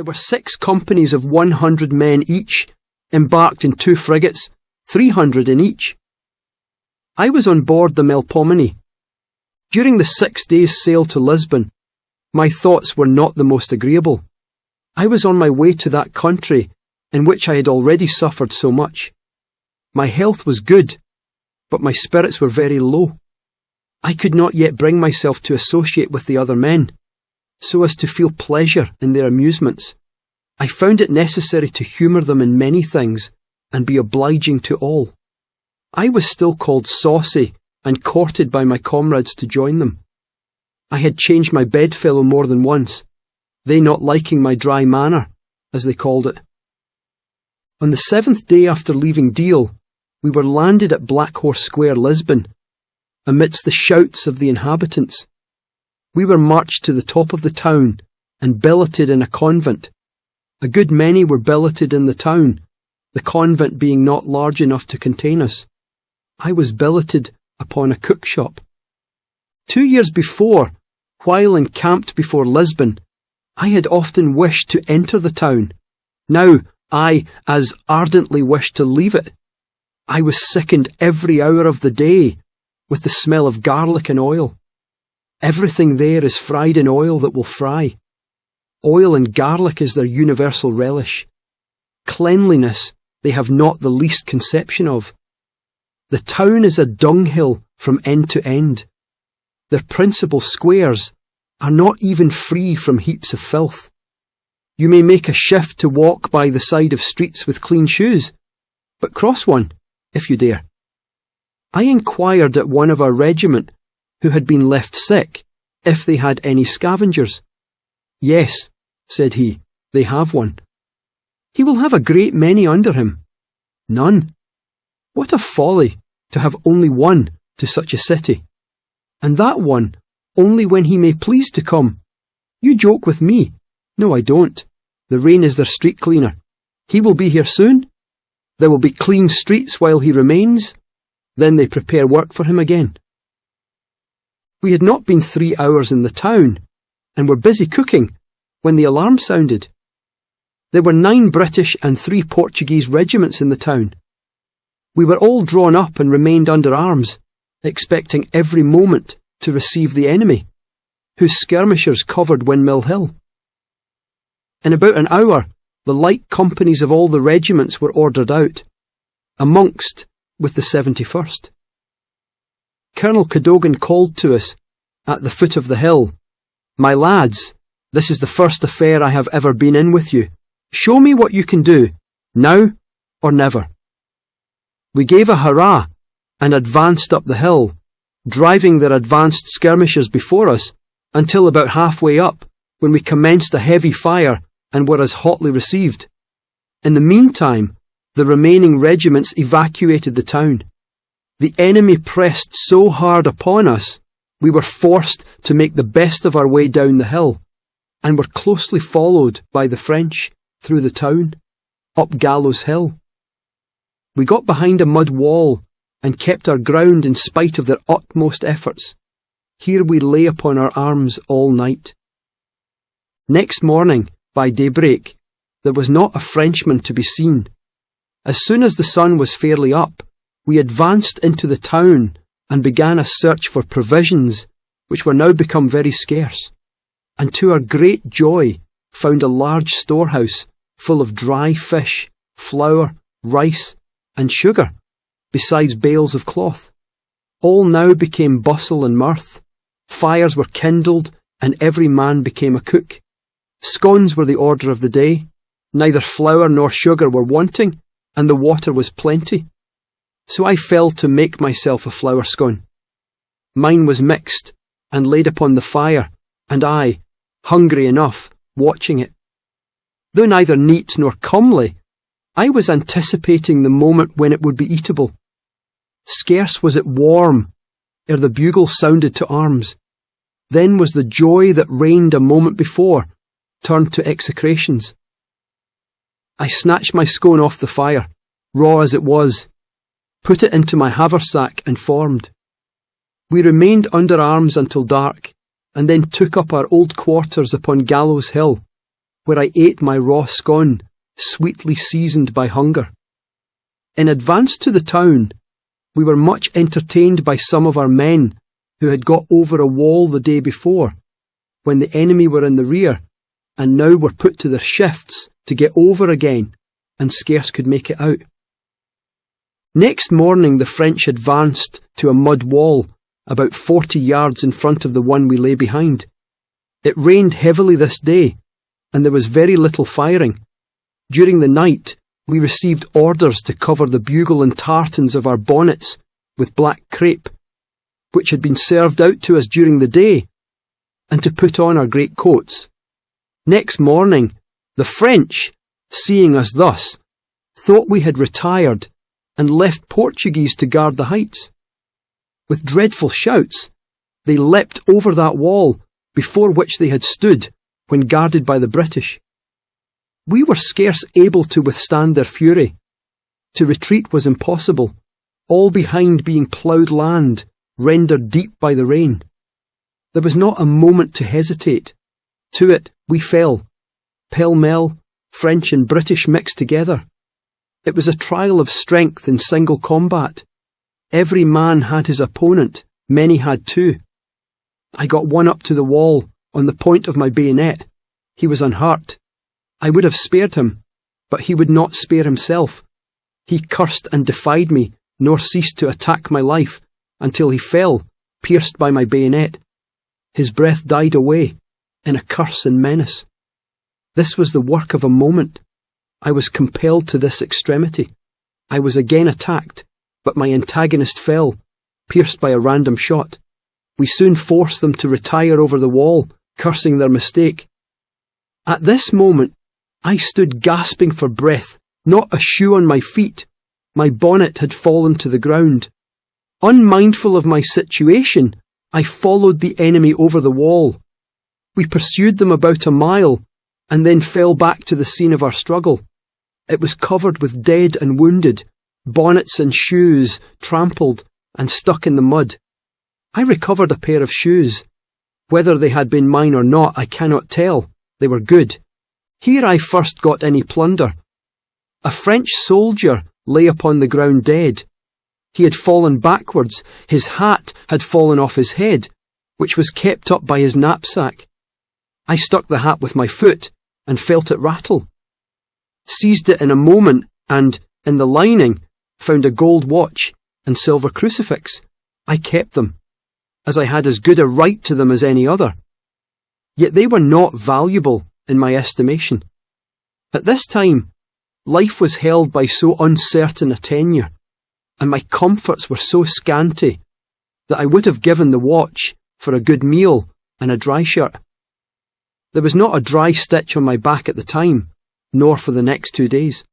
There were 6 companies of 100 men each, embarked in 2 frigates, 300 in each. I was on board the Melpomene. During the 6 days' sail to Lisbon, my thoughts were not the most agreeable. I was on my way to that country in which I had already suffered so much. My health was good, but my spirits were very low. I could not yet bring myself to associate with the other men, so as to feel pleasure in their amusements. I found it necessary to humour them in many things and be obliging to all. I was still called saucy and courted by my comrades to join them. I had changed my bedfellow more than once, they not liking my dry manner, as they called it. On the 7th day after leaving Deal, we were landed at Black Horse Square, Lisbon, amidst the shouts of the inhabitants. We were marched to the top of the town and billeted in a convent. A good many were billeted in the town, the convent being not large enough to contain us. I was billeted upon a cook shop. 2 years before, while encamped before Lisbon, I had often wished to enter the town. Now I as ardently wished to leave it. I was sickened every hour of the day with the smell of garlic and oil. Everything there is fried in oil that will fry. Oil and garlic is their universal relish. Cleanliness they have not the least conception of. The town is a dunghill from end to end. Their principal squares are not even free from heaps of filth. You may make a shift to walk by the side of streets with clean shoes, but cross one, if you dare. I inquired at one of our regiment, who had been left sick, if they had any scavengers. Yes, said he, they have one. He will have a great many under him. None. What a folly to have only one to such a city, and that one only when he may please to come. You joke with me. No, I don't. The rain is their street cleaner. He will be here soon. There will be clean streets while he remains. Then they prepare work for him again. We had not been 3 hours in the town, and were busy cooking, when the alarm sounded. There were 9 British and 3 Portuguese regiments in the town. We were all drawn up and remained under arms, expecting every moment to receive the enemy, whose skirmishers covered Windmill Hill. In about an hour, the light companies of all the regiments were ordered out, amongst with the 71st. Colonel Cadogan called to us, at the foot of the hill, "My lads, this is the first affair I have ever been in with you. Show me what you can do, now or never." We gave a hurrah and advanced up the hill, driving their advanced skirmishers before us until about halfway up, when we commenced a heavy fire and were as hotly received. In the meantime, the remaining regiments evacuated the town. The enemy pressed so hard upon us, we were forced to make the best of our way down the hill, and were closely followed by the French through the town, up Gallows Hill. We got behind a mud wall and kept our ground in spite of their utmost efforts. Here we lay upon our arms all night. Next morning, by daybreak, there was not a Frenchman to be seen. As soon as the sun was fairly up, we advanced into the town and began a search for provisions, which were now become very scarce, and to our great joy found a large storehouse full of dry fish, flour, rice, and sugar, besides bales of cloth. All now became bustle and mirth. Fires were kindled, and every man became a cook. Scones were the order of the day. Neither flour nor sugar were wanting, and the water was plenty. So I fell to make myself a flour scone. Mine was mixed, and laid upon the fire, and I, hungry enough, watching it. Though neither neat nor comely, I was anticipating the moment when it would be eatable. Scarce was it warm, ere the bugle sounded to arms. Then was the joy that reigned a moment before turned to execrations. I snatched my scone off the fire, raw as it was, put it into my haversack and formed. We remained under arms until dark, and then took up our old quarters upon Gallows Hill, where I ate my raw scone, sweetly seasoned by hunger. In advance to the town, we were much entertained by some of our men who had got over a wall the day before, when the enemy were in the rear, and now were put to their shifts to get over again, and scarce could make it out. Next morning the French advanced to a mud wall, about 40 yards in front of the one we lay behind. It rained heavily this day, and there was very little firing. During the night, we received orders to cover the bugle and tartans of our bonnets with black crape, which had been served out to us during the day, and to put on our great coats. Next morning, the French, seeing us thus, thought we had retired and left Portuguese to guard the heights. With dreadful shouts, they leapt over that wall before which they had stood when guarded by the British. We were scarce able to withstand their fury. To retreat was impossible, all behind being ploughed land, rendered deep by the rain. There was not a moment to hesitate. To it we fell, pell-mell, French and British mixed together. It was a trial of strength in single combat. Every man had his opponent, many had two. I got one up to the wall, on the point of my bayonet. He was unhurt. I would have spared him, but he would not spare himself. He cursed and defied me, nor ceased to attack my life, until he fell, pierced by my bayonet. His breath died away, in a curse and menace. This was the work of a moment. I was compelled to this extremity. I was again attacked, but my antagonist fell, pierced by a random shot. We soon forced them to retire over the wall, cursing their mistake. At this moment, I stood gasping for breath, not a shoe on my feet. My bonnet had fallen to the ground. Unmindful of my situation, I followed the enemy over the wall. We pursued them about a mile, and then fell back to the scene of our struggle. It was covered with dead and wounded, bonnets and shoes trampled and stuck in the mud. I recovered a pair of shoes. Whether they had been mine or not, I cannot tell. They were good. Here I first got any plunder. A French soldier lay upon the ground dead. He had fallen backwards. His hat had fallen off his head, which was kept up by his knapsack. I stuck the hat with my foot and felt it rattle. Seized it in a moment and, in the lining, found a gold watch and silver crucifix. I kept them, as I had as good a right to them as any other. Yet they were not valuable in my estimation. At this time, life was held by so uncertain a tenure, and my comforts were so scanty, that I would have given the watch for a good meal and a dry shirt. There was not a dry stitch on my back at the time, nor for the next 2 days.